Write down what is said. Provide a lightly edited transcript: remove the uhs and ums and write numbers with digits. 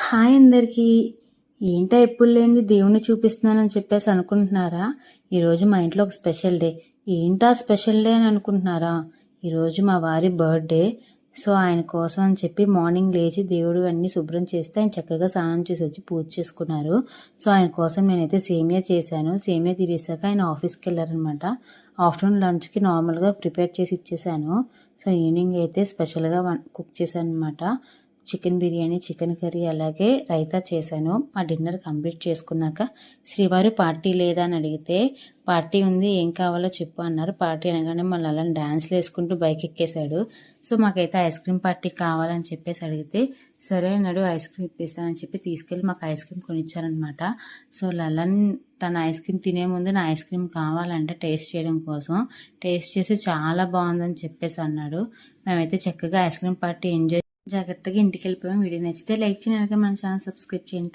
Hi అందరికీ. ఏంటా ఎప్పుడు లేనిది దేవుణ్ణి చూపిస్తున్నానని చెప్పేసి అనుకుంటున్నారా? ఈరోజు మా ఇంట్లో ఒక స్పెషల్ డే. ఏంటా స్పెషల్ డే అని అనుకుంటున్నారా? ఈరోజు మా వారి బర్త్డే. సో ఆయన కోసం అని చెప్పి మార్నింగ్ లేచి దేవుడు అన్నీ శుభ్రం చేస్తే ఆయన చక్కగా స్నానం చేసి వచ్చి పూజ చేసుకున్నారు. సో ఆయన కోసం నేనైతే సేమియా చేశాను. సేమియా తినేసాక ఆయన ఆఫీస్కి వెళ్ళారనమాట. ఆఫ్టర్నూన్ లంచ్కి నార్మల్గా ప్రిపేర్ చేసి ఇచ్చేసాను. సో ఈవినింగ్ అయితే స్పెషల్గా కుక్ చేశాను అనమాట. చికెన్ బిర్యానీ, చికెన్ కర్రీ, అలాగే రైతా చేశాను. మా డిన్నర్ కంప్లీట్ చేసుకున్నాక శ్రీవారు పార్టీ లేదా అని అడిగితే పార్టీ ఉంది, ఏం కావాలో చెప్పు అన్నారు. పార్టీ అనగానే మళ్ళీ అలా డాన్స్లు వేసుకుంటూ బైక్ ఎక్కేశాడు. సో మాకైతే ఐస్ క్రీమ్ పార్టీ కావాలని చెప్పేసి అడిగితే సరే అన్నాడు, ఐస్ క్రీమ్ ఇప్పిస్తానని చెప్పి తీసుకెళ్ళి మాకు ఐస్ క్రీమ్ కొనిచ్చారనమాట. సో లలన్ తన ఐస్ క్రీమ్ తినే ముందు నా ఐస్ క్రీమ్ కావాలంటే టేస్ట్ చేయడం కోసం టేస్ట్ చేసి చాలా బాగుందని చెప్పేసి అన్నాడు. మేమైతే చక్కగా ఐస్ క్రీమ్ పార్టీ ఎంజాయ్ జాగ్రత్తగా ఇంటికి వెళ్ళిపోయాం. వీడియో నచ్చితే లైక్ చేయండి, మన ఛానల్ సబ్స్క్రైబ్ చేయండి.